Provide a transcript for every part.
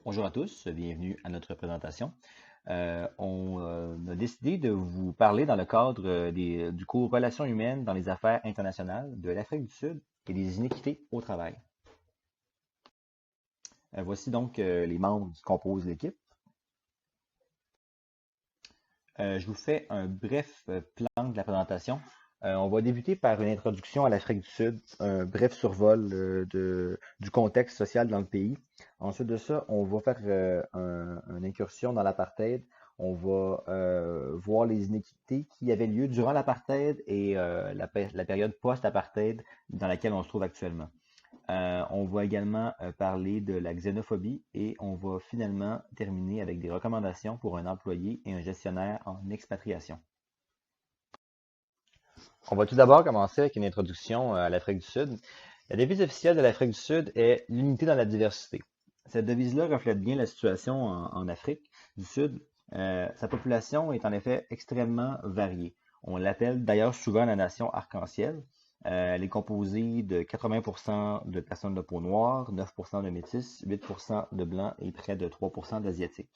Bonjour à tous, bienvenue à notre présentation. On a décidé de vous parler dans le cadre du cours Relations humaines dans les affaires internationales de l'Afrique du Sud et des inéquités au travail. Voici donc les membres qui composent l'équipe. Je vous fais un bref plan de la présentation. On va débuter par une introduction à l'Afrique du Sud, un bref survol du contexte social dans le pays. Ensuite de ça, on va faire une incursion dans l'apartheid. On va voir les inéquités qui avaient lieu durant l'apartheid et la période post-apartheid dans laquelle on se trouve actuellement. On va également parler de la xénophobie et on va finalement terminer avec des recommandations pour un employé et un gestionnaire en expatriation. On va tout d'abord commencer avec une introduction à l'Afrique du Sud. La devise officielle de l'Afrique du Sud est l'unité dans la diversité. Cette devise-là reflète bien la situation en Afrique du Sud. Sa population est en effet extrêmement variée. On l'appelle d'ailleurs souvent la nation arc-en-ciel. Elle est composée de 80% de personnes de peau noire, 9% de métis, 8% de blancs et près de 3% d'asiatiques.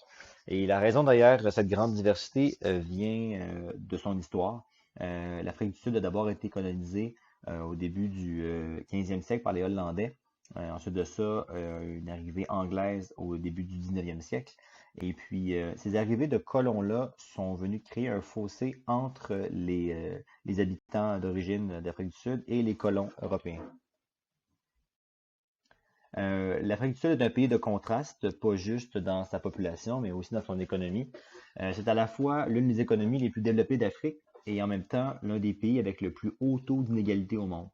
Et la raison d'ailleurs de cette grande diversité vient de son histoire. L'Afrique du Sud a d'abord été colonisée au début du 15e siècle par les Hollandais. Ensuite de ça, une arrivée anglaise au début du 19e siècle. Et puis, ces arrivées de colons-là sont venus créer un fossé entre les habitants d'origine d'Afrique du Sud et les colons européens. L'Afrique du Sud est un pays de contraste, pas juste dans sa population, mais aussi dans son économie. C'est à la fois l'une des économies les plus développées d'Afrique et en même temps l'un des pays avec le plus haut taux d'inégalité au monde.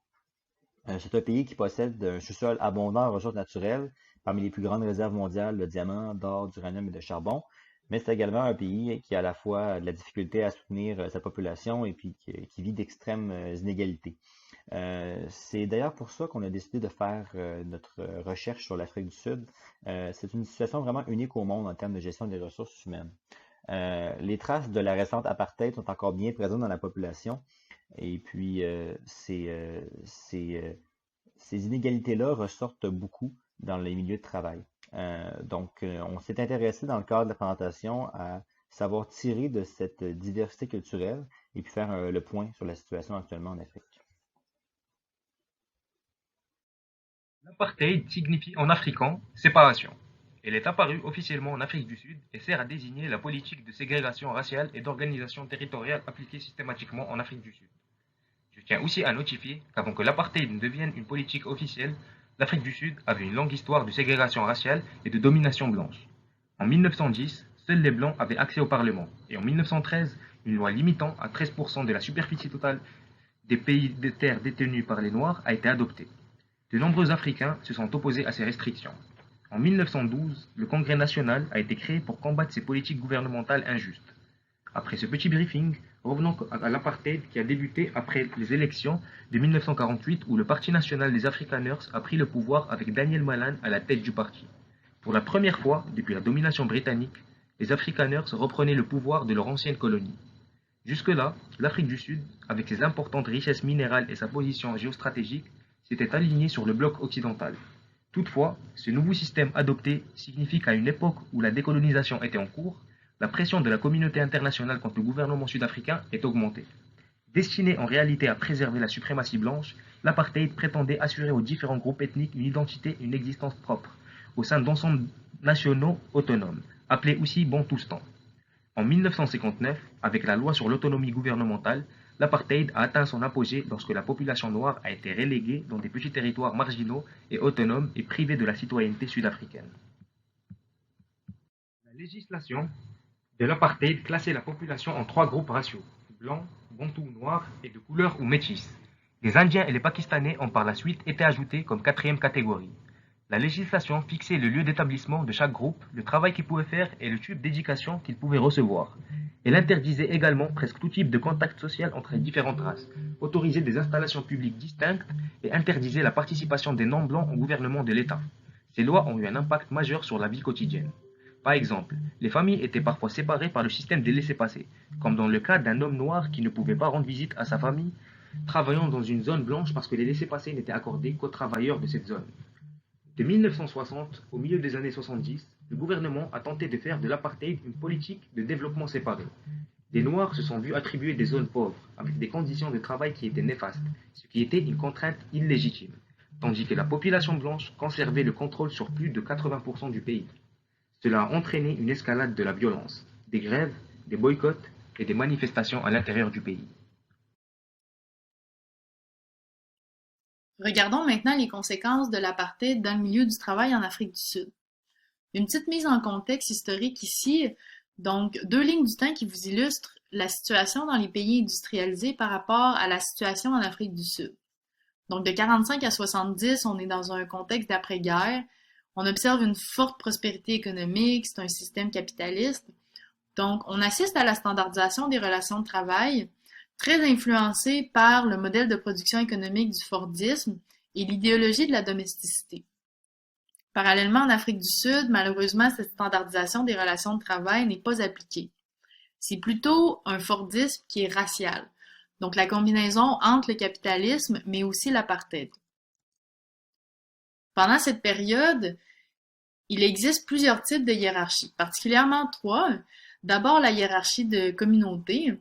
C'est un pays qui possède un sous-sol abondant en ressources naturelles, parmi les plus grandes réserves mondiales de diamants, d'or, d'uranium et de charbon, mais c'est également un pays qui a à la fois de la difficulté à soutenir sa population et puis qui vit d'extrêmes inégalités. C'est d'ailleurs pour ça qu'on a décidé de faire notre recherche sur l'Afrique du Sud. C'est une situation vraiment unique au monde en termes de gestion des ressources humaines. Les traces de la récente apartheid sont encore bien présentes dans la population. Et puis, ces inégalités-là ressortent beaucoup dans les milieux de travail. On s'est intéressé dans le cadre de la présentation à savoir tirer de cette diversité culturelle et puis faire le point sur la situation actuellement en Afrique. L'apartheid signifie en afrikaans séparation. Elle est apparue officiellement en Afrique du Sud et sert à désigner la politique de ségrégation raciale et d'organisation territoriale appliquée systématiquement en Afrique du Sud. Je tiens aussi à notifier qu'avant que l'apartheid ne devienne une politique officielle, l'Afrique du Sud avait une longue histoire de ségrégation raciale et de domination blanche. En 1910, seuls les Blancs avaient accès au Parlement, et en 1913, une loi limitant à 13% de la superficie totale des pays de terre détenus par les Noirs a été adoptée. De nombreux Africains se sont opposés à ces restrictions. En 1912, le Congrès national a été créé pour combattre ces politiques gouvernementales injustes. Après ce petit briefing, revenons à l'apartheid qui a débuté après les élections de 1948 où le Parti national des Afrikaners a pris le pouvoir avec Daniel Malan à la tête du parti. Pour la première fois depuis la domination britannique, les Afrikaners reprenaient le pouvoir de leur ancienne colonie. Jusque-là, l'Afrique du Sud, avec ses importantes richesses minérales et sa position géostratégique, s'était alignée sur le bloc occidental. Toutefois, ce nouveau système adopté signifie qu'à une époque où la décolonisation était en cours, la pression de la communauté internationale contre le gouvernement sud-africain est augmentée. Destiné en réalité à préserver la suprématie blanche, l'apartheid prétendait assurer aux différents groupes ethniques une identité et une existence propre, au sein d'ensembles nationaux autonomes, appelés aussi Bantoustan. En 1959, avec la loi sur l'autonomie gouvernementale, l'apartheid a atteint son apogée lorsque la population noire a été reléguée dans des petits territoires marginaux et autonomes et privée de la citoyenneté sud-africaine. La législation de l'apartheid classait la population en trois groupes raciaux, blancs, bantous noirs et de couleur ou métis. Les Indiens et les Pakistanais ont par la suite été ajoutés comme quatrième catégorie. La législation fixait le lieu d'établissement de chaque groupe, le travail qu'ils pouvaient faire et le type d'éducation qu'ils pouvaient recevoir. Elle interdisait également presque tout type de contact social entre les différentes races, autorisait des installations publiques distinctes et interdisait la participation des non-blancs au gouvernement de l'État. Ces lois ont eu un impact majeur sur la vie quotidienne. Par exemple, les familles étaient parfois séparées par le système des laissez-passer, comme dans le cas d'un homme noir qui ne pouvait pas rendre visite à sa famille, travaillant dans une zone blanche parce que les laissez-passer n'étaient accordés qu'aux travailleurs de cette zone. De 1960 au milieu des années 70, le gouvernement a tenté de faire de l'apartheid une politique de développement séparée. Les Noirs se sont vus attribuer des zones pauvres, avec des conditions de travail qui étaient néfastes, ce qui était une contrainte illégitime, tandis que la population blanche conservait le contrôle sur plus de 80% du pays. Cela a entraîné une escalade de la violence, des grèves, des boycotts et des manifestations à l'intérieur du pays. Regardons maintenant les conséquences de l'apartheid dans le milieu du travail en Afrique du Sud. Une petite mise en contexte historique ici, donc 2 lignes du temps qui vous illustrent la situation dans les pays industrialisés par rapport à la situation en Afrique du Sud. Donc de 45 à 70, on est dans un contexte d'après-guerre. On observe une forte prospérité économique, c'est un système capitaliste. Donc on assiste à la standardisation des relations de travail, très influencé par le modèle de production économique du Fordisme et l'idéologie de la domesticité. Parallèlement, en Afrique du Sud, malheureusement, cette standardisation des relations de travail n'est pas appliquée. C'est plutôt un Fordisme qui est racial, donc la combinaison entre le capitalisme mais aussi l'apartheid. Pendant cette période, il existe plusieurs types de hiérarchies, particulièrement 3. D'abord, la hiérarchie de communauté,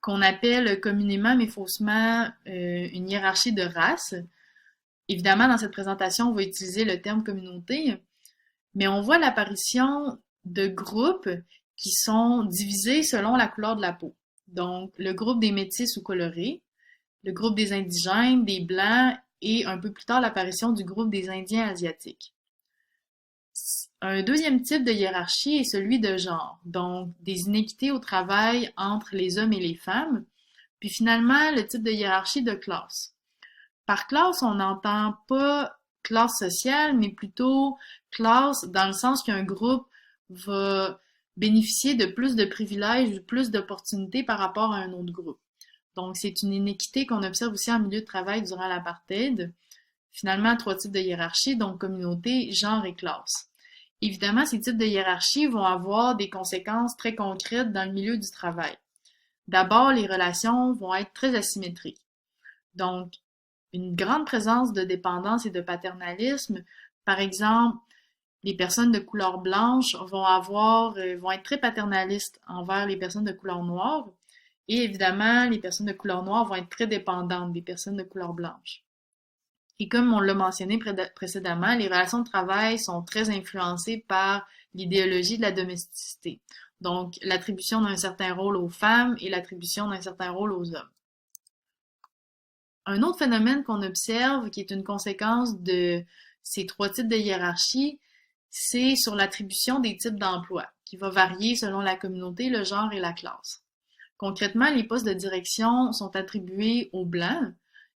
qu'on appelle communément mais faussement une hiérarchie de race. Évidemment, dans cette présentation, on va utiliser le terme communauté, mais on voit l'apparition de groupes qui sont divisés selon la couleur de la peau. Donc, le groupe des métis ou colorés, le groupe des indigènes, des blancs et un peu plus tard l'apparition du groupe des Indiens asiatiques. Un deuxième type de hiérarchie est celui de genre, donc des inéquités au travail entre les hommes et les femmes, puis finalement le type de hiérarchie de classe. Par classe, on n'entend pas classe sociale, mais plutôt classe dans le sens qu'un groupe va bénéficier de plus de privilèges ou plus d'opportunités par rapport à un autre groupe. Donc, c'est une inéquité qu'on observe aussi en milieu de travail durant l'apartheid. Finalement, 3 types de hiérarchie, donc communauté, genre et classe. Évidemment, ces types de hiérarchies vont avoir des conséquences très concrètes dans le milieu du travail. D'abord, les relations vont être très asymétriques. Donc, une grande présence de dépendance et de paternalisme. Par exemple, les personnes de couleur blanche vont être très paternalistes envers les personnes de couleur noire. Et évidemment, les personnes de couleur noire vont être très dépendantes des personnes de couleur blanche. Et comme on l'a mentionné précédemment, les relations de travail sont très influencées par l'idéologie de la domesticité. Donc, l'attribution d'un certain rôle aux femmes et l'attribution d'un certain rôle aux hommes. Un autre phénomène qu'on observe, qui est une conséquence de ces 3 types de hiérarchie, c'est sur l'attribution des types d'emplois, qui va varier selon la communauté, le genre et la classe. Concrètement, les postes de direction sont attribués aux Blancs,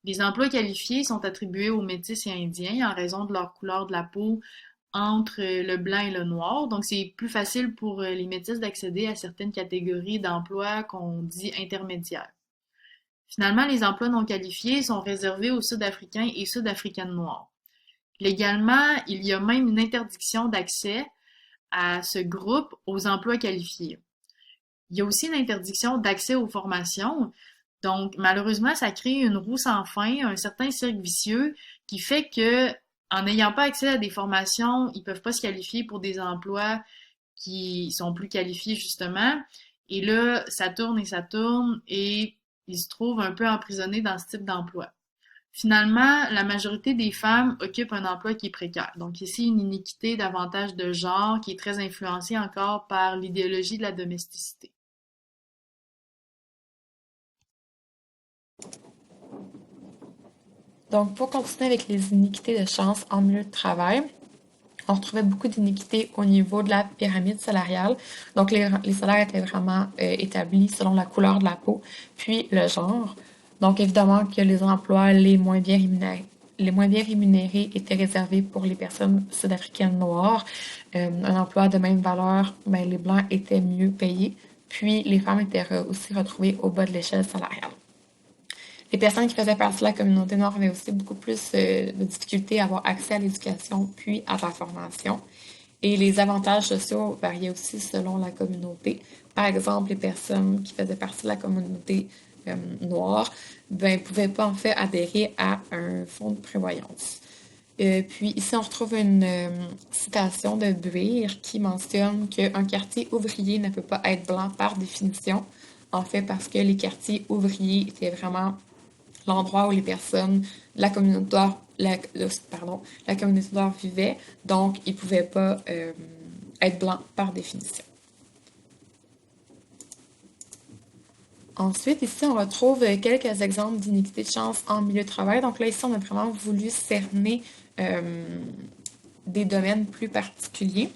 les emplois qualifiés sont attribués aux Métis et Indiens en raison de leur couleur de la peau entre le blanc et le noir. Donc, c'est plus facile pour les Métis d'accéder à certaines catégories d'emplois qu'on dit intermédiaires. Finalement, les emplois non qualifiés sont réservés aux Sud-Africains et Sud-Africaines noirs. Légalement, il y a même une interdiction d'accès à ce groupe aux emplois qualifiés. Il y a aussi une interdiction d'accès aux formations. Donc, malheureusement, ça crée une roue sans fin, un certain cercle vicieux qui fait que, en n'ayant pas accès à des formations, ils peuvent pas se qualifier pour des emplois qui sont plus qualifiés, justement. Et là, ça tourne et ils se trouvent un peu emprisonnés dans ce type d'emploi. Finalement, la majorité des femmes occupent un emploi qui est précaire. Donc ici, une iniquité davantage de genre qui est très influencée encore par l'idéologie de la domesticité. Donc, pour continuer avec les iniquités de chance en milieu de travail, on retrouvait beaucoup d'iniquités au niveau de la pyramide salariale. Donc, les salaires étaient vraiment établis selon la couleur de la peau, puis le genre. Donc, évidemment que les emplois les moins bien rémunérés étaient réservés pour les personnes sud-africaines noires. Un emploi de même valeur, ben, les Blancs étaient mieux payés, puis les femmes étaient aussi retrouvées au bas de l'échelle salariale. Les personnes qui faisaient partie de la communauté noire avaient aussi beaucoup plus de difficultés à avoir accès à l'éducation puis à la formation. Et les avantages sociaux variaient aussi selon la communauté. Par exemple, les personnes qui faisaient partie de la communauté noire ne pouvaient pas en fait adhérer à un fonds de prévoyance. Puis ici, on retrouve une citation de Bruire qui mentionne qu'un quartier ouvrier ne peut pas être blanc par définition. En fait, parce que les quartiers ouvriers étaient vraiment l'endroit où les personnes, la communauté noire, la communauté noire vivait, donc ils ne pouvaient pas être blancs par définition. Ensuite, ici, on retrouve quelques exemples d'inégalité de chance en milieu de travail. Donc là, ici, on a vraiment voulu cerner des domaines plus particuliers.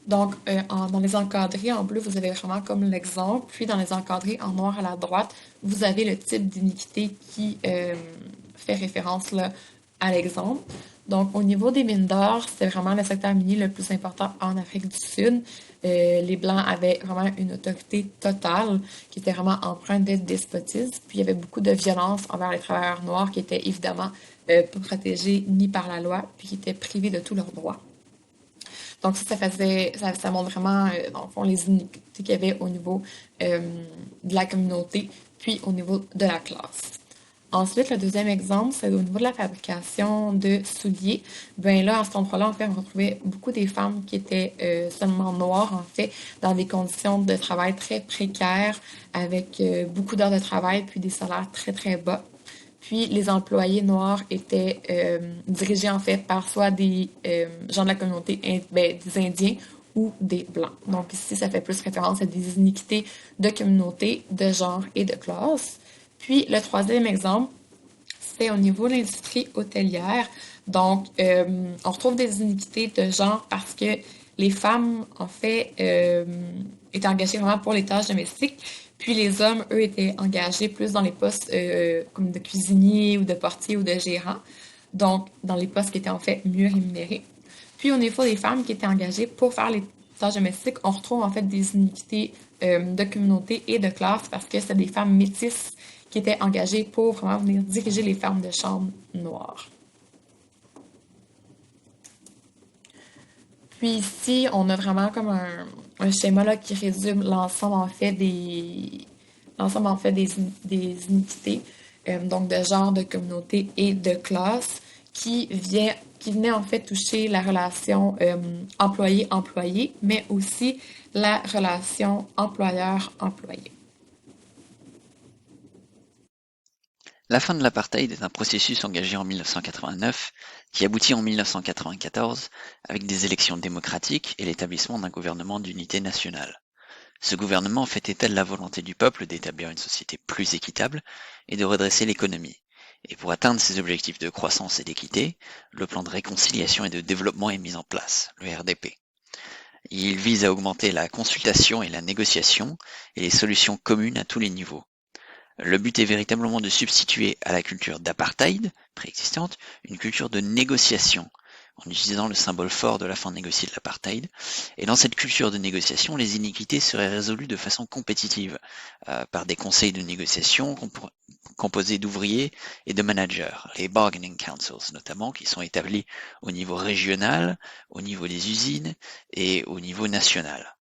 Donc, dans les encadrés en bleu, vous avez vraiment comme l'exemple. Puis, dans les encadrés en noir à la droite, vous avez le type d'iniquité qui fait référence là, à l'exemple. Donc, au niveau des mines d'or, c'était vraiment le secteur minier le plus important en Afrique du Sud. Les Blancs avaient vraiment une autorité totale qui était vraiment empreinte de despotisme. Puis, il y avait beaucoup de violence envers les travailleurs noirs qui étaient évidemment pas protégés ni par la loi, puis qui étaient privés de tous leurs droits. Donc ça montre vraiment, dans le fond, les inégalités qu'il y avait au niveau de la communauté, puis au niveau de la classe. Ensuite, le deuxième exemple, c'est au niveau de la fabrication de souliers. Ben là, à cet endroit-là, en fait, on retrouvait beaucoup des femmes qui étaient seulement noires, en fait, dans des conditions de travail très précaires, avec beaucoup d'heures de travail, puis des salaires très, très bas. Puis les employés noirs étaient dirigés en fait par soit des gens de la communauté, des Indiens ou des Blancs. Donc ici, ça fait plus référence à des iniquités de communauté, de genre et de classe. Puis le troisième exemple, c'est au niveau de l'industrie hôtelière. Donc, on retrouve des iniquités de genre parce que les femmes, en fait, étaient engagées vraiment pour les tâches domestiques. Puis les hommes, eux, étaient engagés plus dans les postes comme de cuisinier ou de portier ou de gérant. Donc, dans les postes qui étaient en fait mieux rémunérés. Puis au niveau des femmes qui étaient engagées pour faire les tâches domestiques, on retrouve en fait des iniquités de communauté et de classe parce que c'est des femmes métisses qui étaient engagées pour vraiment venir diriger les fermes de chambre noires. Puis ici, on a vraiment comme un schéma là, qui résume l'ensemble en fait des iniquités, donc de genre, de communauté et de classe, qui venait en fait toucher la relation employé-employé, mais aussi la relation employeur-employé. La fin de l'apartheid est un processus engagé en 1989 qui aboutit en 1994 avec des élections démocratiques et l'établissement d'un gouvernement d'unité nationale. Ce gouvernement fait état de la volonté du peuple d'établir une société plus équitable et de redresser l'économie. Et pour atteindre ces objectifs de croissance et d'équité, le plan de réconciliation et de développement est mis en place, le RDP. Il vise à augmenter la consultation et la négociation et les solutions communes à tous les niveaux. Le but est véritablement de substituer à la culture d'apartheid préexistante une culture de négociation, en utilisant le symbole fort de la fin négociée de l'apartheid. Et dans cette culture de négociation, les iniquités seraient résolues de façon compétitive, par des conseils de négociation composés d'ouvriers et de managers, les bargaining councils notamment, qui sont établis au niveau régional, au niveau des usines et au niveau national.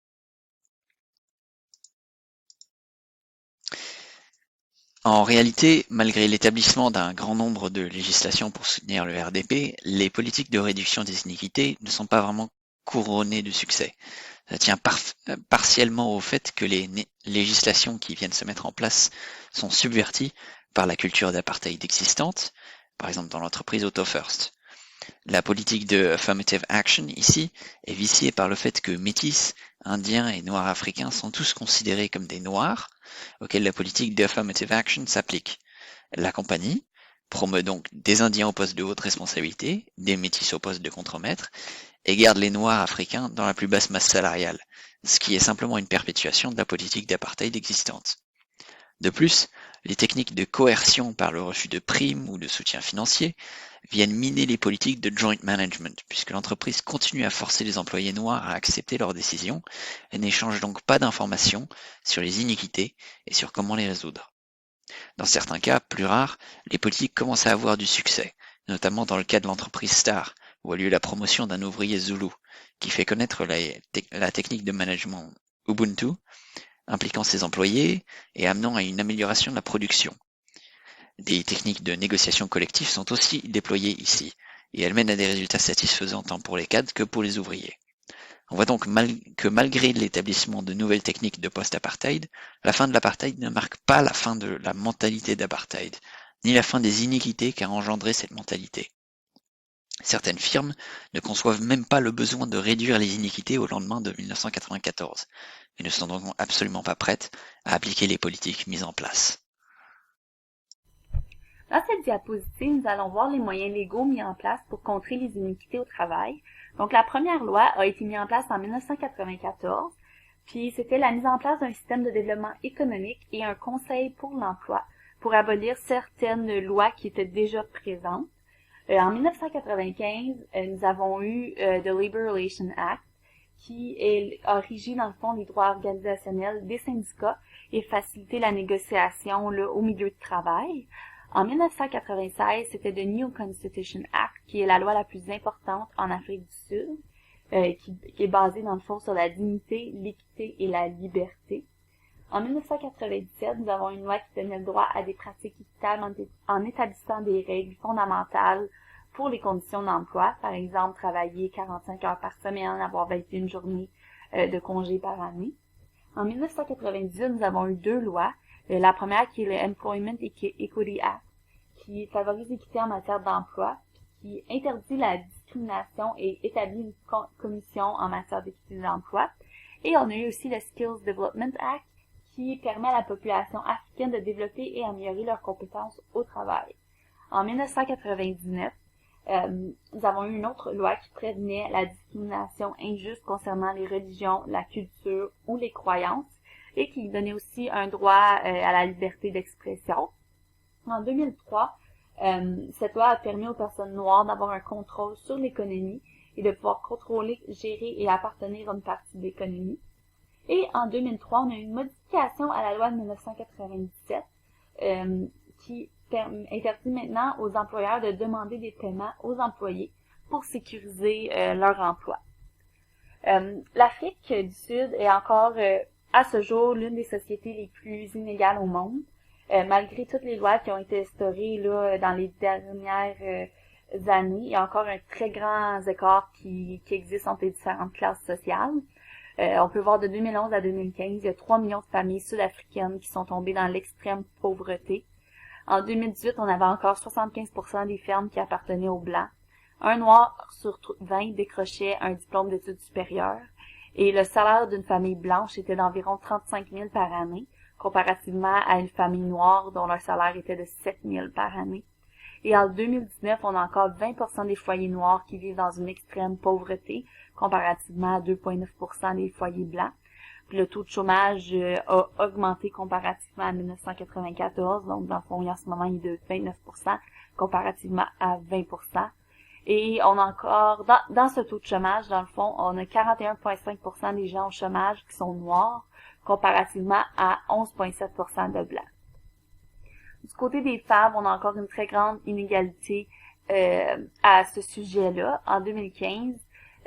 En réalité, malgré l'établissement d'un grand nombre de législations pour soutenir le RDP, les politiques de réduction des iniquités ne sont pas vraiment couronnées de succès. Ça tient partiellement au fait que les législations qui viennent se mettre en place sont subverties par la culture d'apartheid existante, par exemple dans l'entreprise Auto First. La politique de affirmative action ici est viciée par le fait que métis, indiens et noirs africains sont tous considérés comme des noirs, auxquels la politique de affirmative action s'applique. La compagnie promeut donc des indiens au poste de haute responsabilité, des métis au poste de contremaître, et garde les noirs africains dans la plus basse masse salariale, ce qui est simplement une perpétuation de la politique d'apartheid existante. De plus, les techniques de coercion par le refus de primes ou de soutien financier viennent miner les politiques de joint management, puisque l'entreprise continue à forcer les employés noirs à accepter leurs décisions et n'échange donc pas d'informations sur les iniquités et sur comment les résoudre. Dans certains cas, plus rares, les politiques commencent à avoir du succès, notamment dans le cas de l'entreprise Star, où a lieu la promotion d'un ouvrier zoulou, qui fait connaître la technique de management Ubuntu, impliquant ses employés et amenant à une amélioration de la production. Des techniques de négociation collective sont aussi déployées ici. et elle mène à des résultats satisfaisants tant pour les cadres que pour les ouvriers. On voit donc que malgré l'établissement de nouvelles techniques de post-apartheid, la fin de l'apartheid ne marque pas la fin de la mentalité d'apartheid, ni la fin des iniquités qu'a engendré cette mentalité. Certaines firmes ne conçoivent même pas le besoin de réduire les iniquités au lendemain de 1994, et ne sont donc absolument pas prêtes à appliquer les politiques mises en place. Dans cette diapositive, nous allons voir les moyens légaux mis en place pour contrer les iniquités au travail. Donc, la première loi a été mise en place en 1994, puis c'était la mise en place d'un système de développement économique et un conseil pour l'emploi pour abolir certaines lois qui étaient déjà présentes. En 1995, nous avons eu the Labor Relations Act qui a régi dans le fond les droits organisationnels des syndicats et facilité la négociation là, au milieu de travail. En 1996, c'était the New Constitution Act, qui est la loi la plus importante en Afrique du Sud, qui est basée dans le fond sur la dignité, l'équité et la liberté. En 1997, nous avons une loi qui donnait le droit à des pratiques équitables en établissant des règles fondamentales pour les conditions d'emploi, par exemple travailler 45 heures par semaine, avoir 21 journées de congé par année. En 1998, nous avons eu deux lois. La première qui est le Employment Equity Act, qui favorise l'équité en matière d'emploi, qui interdit la discrimination et établit une commission en matière d'équité d'emploi. Et on a eu aussi le Skills Development Act, qui permet à la population africaine de développer et améliorer leurs compétences au travail. En 1999, nous avons eu une autre loi qui prévenait la discrimination injuste concernant les religions, la culture ou les croyances, et qui donnait aussi un droit à la liberté d'expression. En 2003, cette loi a permis aux personnes noires d'avoir un contrôle sur l'économie et de pouvoir contrôler, gérer et appartenir à une partie de l'économie. Et en 2003, on a eu une modification à la loi de 1997 qui interdit maintenant aux employeurs de demander des paiements aux employés pour sécuriser leur emploi. L'Afrique du Sud est encore à ce jour l'une des sociétés les plus inégales au monde, malgré toutes les lois qui ont été instaurées là, dans les dernières années. Il y a encore un très grand écart qui existe entre les différentes classes sociales. On peut voir de 2011 à 2015, il y a 3 millions de familles sud-africaines qui sont tombées dans l'extrême pauvreté. En 2018, on avait encore 75% des fermes qui appartenaient aux Blancs. Un Noir sur 20 décrochait un diplôme d'études supérieures. Et le salaire d'une famille blanche était d'environ 35 000 par année, comparativement à une famille noire dont le salaire était de 7 000 par année. Et en 2019, on a encore 20% des foyers noirs qui vivent dans une extrême pauvreté, comparativement à 2,9% des foyers blancs. Puis le taux de chômage a augmenté comparativement à 1994, donc dans le fond, en ce moment, il est de 29%, comparativement à 20%. Et on a encore, dans ce taux de chômage, dans le fond, on a 41,5% des gens au chômage qui sont noirs, comparativement à 11,7% de blancs. Du côté des femmes, on a encore une très grande inégalité à ce sujet-là. En 2015,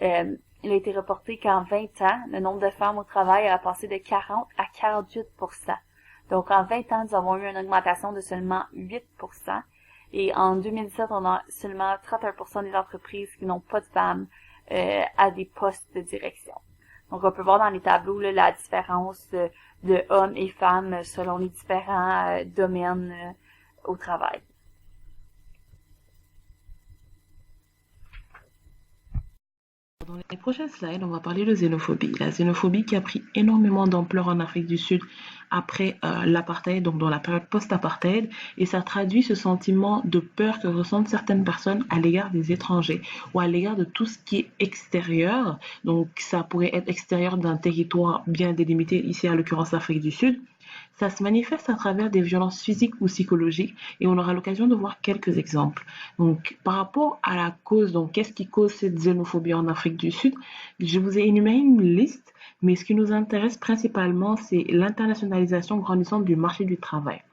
il a été reporté qu'en 20 ans, le nombre de femmes au travail a passé de 40 à 48%. Donc en 20 ans, nous avons eu une augmentation de seulement 8%. Et en 2017, on a seulement 31% des entreprises qui n'ont pas de femmes à des postes de direction. Donc on peut voir dans les tableaux là, la différence de hommes et femmes selon les différents domaines au travail. Dans les prochaines slides, on va parler de xénophobie. La xénophobie qui a pris énormément d'ampleur en Afrique du Sud après l'apartheid, donc dans la période post-apartheid, et ça traduit ce sentiment de peur que ressentent certaines personnes à l'égard des étrangers ou à l'égard de tout ce qui est extérieur. Donc ça pourrait être extérieur d'un territoire bien délimité, ici à l'occurrence l'Afrique du Sud. Ça se manifeste à travers des violences physiques ou psychologiques et on aura l'occasion de voir quelques exemples. Donc, par rapport à la cause, donc qu'est-ce qui cause cette xénophobie en Afrique du Sud? Je vous ai énuméré une liste, mais ce qui nous intéresse principalement, c'est l'internationalisation grandissante du marché du travail.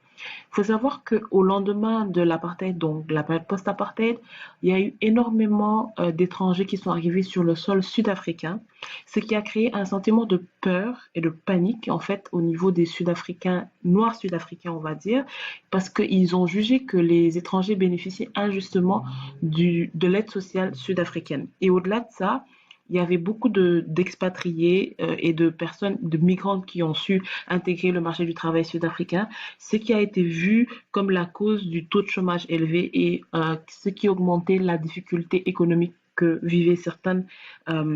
Il faut savoir qu'au lendemain de l'apartheid, donc de la période post-apartheid, il y a eu énormément d'étrangers qui sont arrivés sur le sol sud-africain, ce qui a créé un sentiment de peur et de panique en fait au niveau des Sud-Africains, noirs sud-africains on va dire, parce qu'ils ont jugé que les étrangers bénéficiaient injustement de l'aide sociale sud-africaine. Et au-delà de ça, il y avait beaucoup d'expatriés et de personnes, de migrantes qui ont su intégrer le marché du travail sud-africain, ce qui a été vu comme la cause du taux de chômage élevé et ce qui augmentait la difficulté économique que vivaient certaines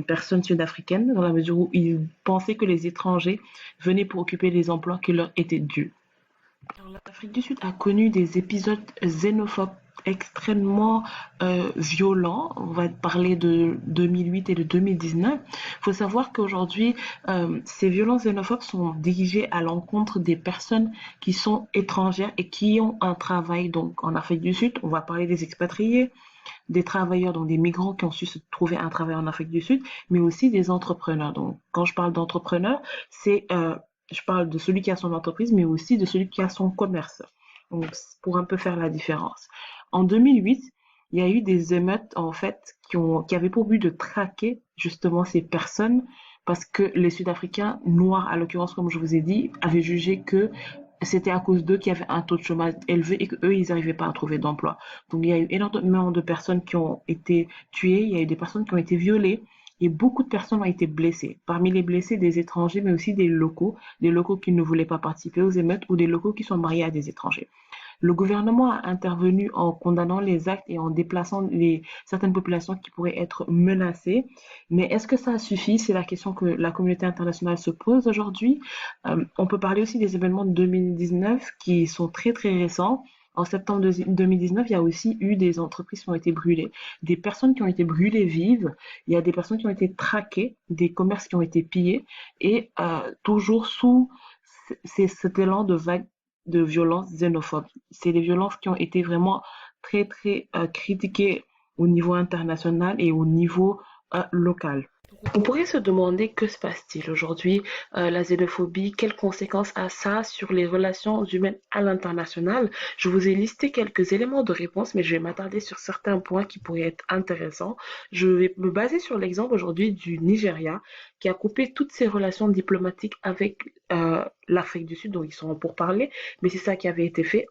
personnes sud-africaines, dans la mesure où ils pensaient que les étrangers venaient pour occuper les emplois qui leur étaient dus. L'Afrique du Sud a connu des épisodes xénophobes extrêmement violents. On va parler de 2008 et de 2019. Il faut savoir qu'aujourd'hui, ces violences xénophobes sont dirigées à l'encontre des personnes qui sont étrangères et qui ont un travail. Donc en Afrique du Sud, on va parler des expatriés, des travailleurs, donc des migrants qui ont su se trouver un travail en Afrique du Sud, mais aussi des entrepreneurs. Donc quand je parle d'entrepreneurs, je parle de celui qui a son entreprise, mais aussi de celui qui a son commerce. Donc, pour un peu faire la différence. En 2008, il y a eu des émeutes, en fait, qui avaient pour but de traquer, justement, ces personnes, parce que les Sud-Africains noirs, à l'occurrence, comme je vous ai dit, avaient jugé que c'était à cause d'eux qu'il y avait un taux de chômage élevé et qu'eux, ils n'arrivaient pas à trouver d'emploi. Donc, il y a eu énormément de personnes qui ont été tuées, il y a eu des personnes qui ont été violées, et beaucoup de personnes ont été blessées. Parmi les blessés, des étrangers, mais aussi des locaux qui ne voulaient pas participer aux émeutes ou des locaux qui sont mariés à des étrangers. Le gouvernement a intervenu en condamnant les actes et en déplaçant certaines populations qui pourraient être menacées. Mais est-ce que ça suffit? C'est la question que la communauté internationale se pose aujourd'hui. On peut parler aussi des événements de 2019 qui sont très très récents. En septembre 2019, il y a aussi eu des entreprises qui ont été brûlées, des personnes qui ont été brûlées vives, il y a des personnes qui ont été traquées, des commerces qui ont été pillés, et toujours sous cet élan de vague de violences xénophobes. C'est des violences qui ont été vraiment très très critiquées au niveau international et au niveau local. On pourrait se demander que se passe-t-il aujourd'hui, la xénophobie, quelles conséquences a ça sur les relations humaines à l'international? Je vous ai listé quelques éléments de réponse, mais je vais m'attarder sur certains points qui pourraient être intéressants. Je vais me baser sur l'exemple aujourd'hui du Nigeria, qui a coupé toutes ses relations diplomatiques avec l'Afrique du Sud, donc ils sont en pourparlers, mais c'est ça qui avait été fait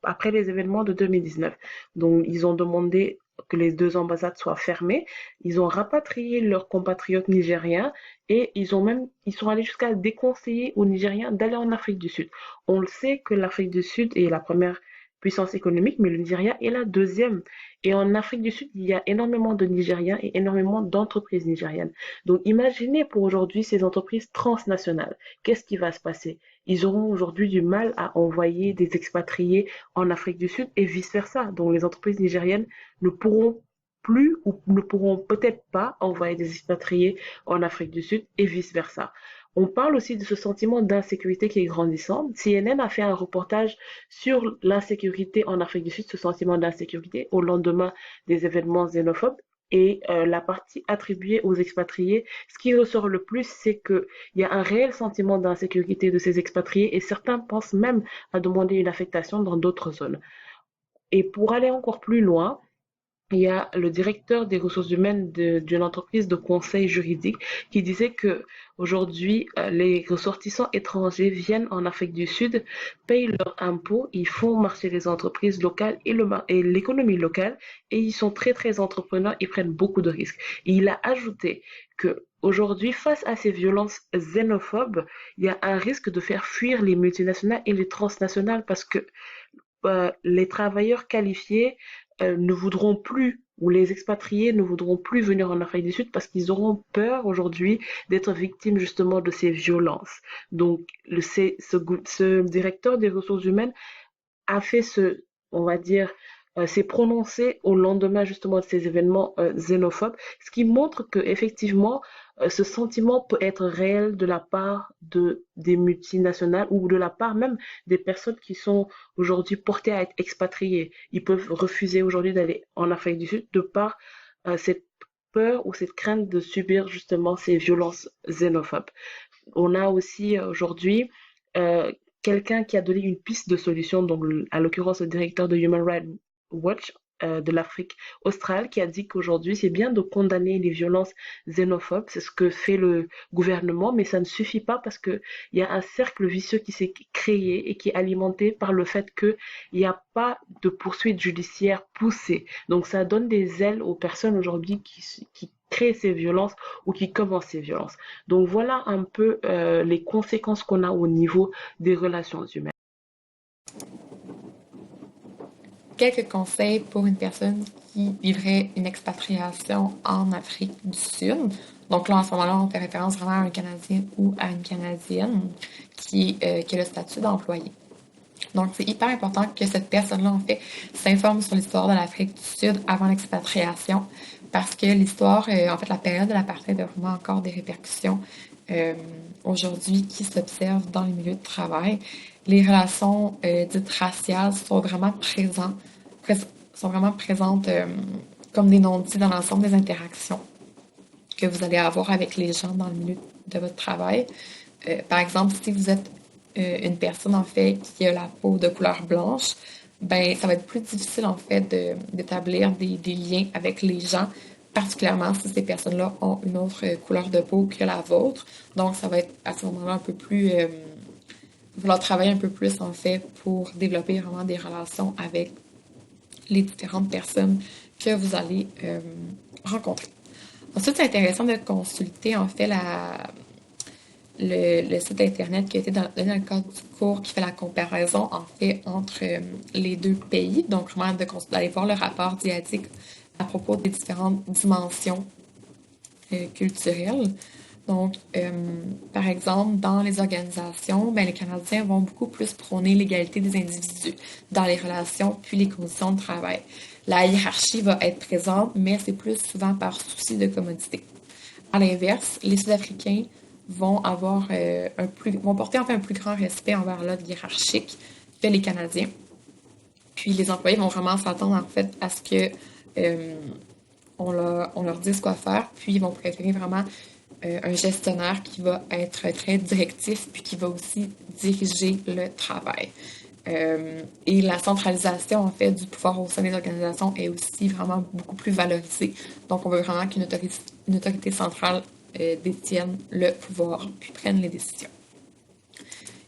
après les événements de 2019. Donc ils ont demandé que les deux ambassades soient fermées. Ils ont rapatrié leurs compatriotes nigériens et ils sont allés jusqu'à déconseiller aux Nigériens d'aller en Afrique du Sud. On le sait que l'Afrique du Sud est la première puissance économique, mais le Nigeria est la deuxième. Et en Afrique du Sud, il y a énormément de Nigériens et énormément d'entreprises nigériennes. Donc imaginez pour aujourd'hui ces entreprises transnationales. Qu'est-ce qui va se passer? Ils auront aujourd'hui du mal à envoyer des expatriés en Afrique du Sud et vice-versa. Donc les entreprises nigériennes ne pourront plus ou ne pourront peut-être pas envoyer des expatriés en Afrique du Sud et vice-versa. On parle aussi de ce sentiment d'insécurité qui est grandissant. CNN a fait un reportage sur l'insécurité en Afrique du Sud, ce sentiment d'insécurité au lendemain des événements xénophobes. Et la partie attribuée aux expatriés, ce qui ressort le plus, c'est qu'il y a un réel sentiment d'insécurité de ces expatriés et certains pensent même à demander une affectation dans d'autres zones. Et pour aller encore plus loin, il y a le directeur des ressources humaines d'une entreprise de conseil juridique qui disait que aujourd'hui les ressortissants étrangers viennent en Afrique du Sud, payent leurs impôts, ils font marcher les entreprises locales et l'économie locale et ils sont très très entrepreneurs, ils prennent beaucoup de risques. Et il a ajouté que aujourd'hui, face à ces violences xénophobes, il y a un risque de faire fuir les multinationales et les transnationales parce que les travailleurs qualifiés ne voudront plus, ou les expatriés ne voudront plus venir en Afrique du Sud parce qu'ils auront peur aujourd'hui d'être victimes justement de ces violences. Donc, ce directeur des ressources humaines a fait on va dire, s'est prononcé au lendemain justement de ces événements xénophobes, ce qui montre que effectivement ce sentiment peut être réel de la part des multinationales ou de la part même des personnes qui sont aujourd'hui portées à être expatriées. Ils peuvent refuser aujourd'hui d'aller en Afrique du Sud de par cette peur ou cette crainte de subir justement ces violences xénophobes. On a aussi aujourd'hui quelqu'un qui a donné une piste de solution, donc à l'occurrence le directeur de Human Rights Watch de l'Afrique australe, qui a dit qu'aujourd'hui c'est bien de condamner les violences xénophobes, c'est ce que fait le gouvernement, mais ça ne suffit pas parce que il y a un cercle vicieux qui s'est créé et qui est alimenté par le fait qu'il n'y a pas de poursuite judiciaire poussée. Donc ça donne des ailes aux personnes aujourd'hui qui créent ces violences ou qui commencent ces violences. Donc voilà un peu les conséquences qu'on a au niveau des relations humaines. Quelques conseils pour une personne qui vivrait une expatriation en Afrique du Sud. Donc là, en ce moment-là, on fait référence vraiment à un Canadien ou à une Canadienne qui a le statut d'employé. Donc, c'est hyper important que cette personne-là, en fait, s'informe sur l'histoire de l'Afrique du Sud avant l'expatriation, parce que l'histoire, en fait, la période de l'apartheid a vraiment encore des répercussions aujourd'hui qui s'observent dans les milieux de travail. Les relations dites raciales sont vraiment présentes comme des non-dits dans l'ensemble des interactions que vous allez avoir avec les gens dans le milieu de votre travail. Par exemple, si vous êtes une personne, en fait, qui a la peau de couleur blanche, ben, ça va être plus difficile, en fait, d'établir des liens avec les gens, particulièrement si ces personnes-là ont une autre couleur de peau que la vôtre. Donc, ça va être à ce moment-là un peu plus... vouloir travailler un peu plus, en fait, pour développer vraiment des relations avec les différentes personnes que vous allez rencontrer. Ensuite, c'est intéressant de consulter, en fait, le site internet qui a été donné dans le cadre du cours qui fait la comparaison, en fait, entre les deux pays. Donc, vraiment, d'aller voir le rapport dyadique à propos des différentes dimensions culturelles. Donc, par exemple, dans les organisations, ben, les Canadiens vont beaucoup plus prôner l'égalité des individus dans les relations puis les conditions de travail. La hiérarchie va être présente, mais c'est plus souvent par souci de commodité. À l'inverse, les Sud-Africains vont avoir vont porter en fait un plus grand respect envers l'ordre hiérarchique que les Canadiens. Puis les employés vont vraiment s'attendre en fait à ce que on leur dise quoi faire, puis ils vont préférer vraiment un gestionnaire qui va être très directif, puis qui va aussi diriger le travail. Et la centralisation, en fait, du pouvoir au sein des organisations est aussi vraiment beaucoup plus valorisée. Donc, on veut vraiment qu'une autorité centrale détienne le pouvoir, puis prenne les décisions.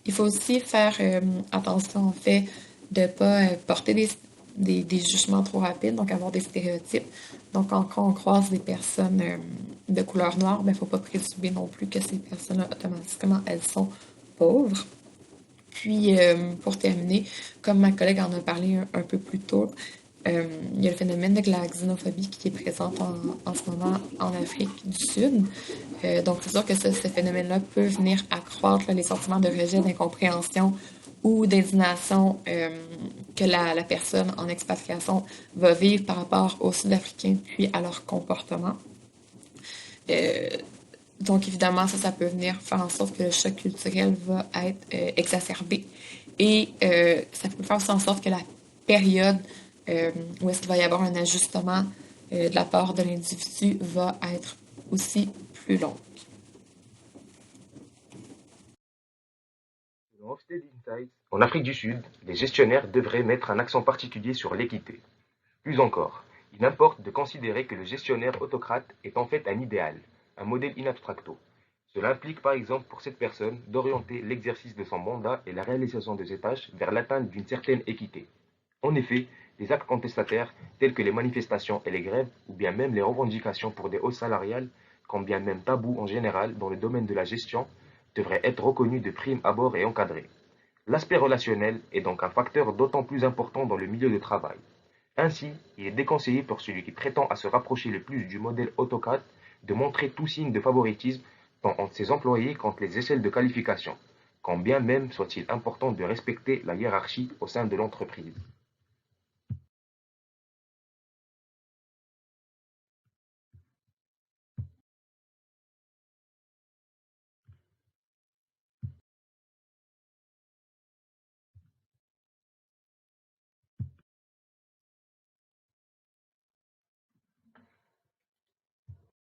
Il faut aussi faire attention, en fait, de ne pas porter des jugements trop rapides, donc avoir des stéréotypes. Donc, quand on croise des personnes de couleur noire, il ne faut pas présumer non plus que ces personnes-là, automatiquement, elles sont pauvres. Puis, pour terminer, comme ma collègue en a parlé un peu plus tôt, il y a le phénomène de la xénophobie qui est présent en ce moment en Afrique du Sud. Donc, c'est sûr que ce phénomène-là peut venir accroître les sentiments de rejet, d'incompréhension ou d'indignation que la personne en expatriation va vivre par rapport aux Sud-Africains puis à leur comportement. Donc, évidemment, ça peut venir faire en sorte que le choc culturel va être exacerbé. Et ça peut faire aussi en sorte que la période où est-ce qu'il va y avoir un ajustement de la part de l'individu va être aussi plus longue. Dans Hofstede Insights, en Afrique du Sud, les gestionnaires devraient mettre un accent particulier sur l'équité. Plus encore, il importe de considérer que le gestionnaire autocrate est en fait un idéal, un modèle in abstracto. Cela implique par exemple pour cette personne d'orienter l'exercice de son mandat et la réalisation de ses tâches vers l'atteinte d'une certaine équité. En effet, les actes contestataires tels que les manifestations et les grèves, ou bien même les revendications pour des hausses salariales, quand bien même tabous en général dans le domaine de la gestion, devraient être reconnus de prime abord et encadrés. L'aspect relationnel est donc un facteur d'autant plus important dans le milieu de travail. Ainsi, il est déconseillé pour celui qui prétend à se rapprocher le plus du modèle autocrate de montrer tout signe de favoritisme tant entre ses employés qu'entre les échelles de qualification, quand bien même soit-il important de respecter la hiérarchie au sein de l'entreprise.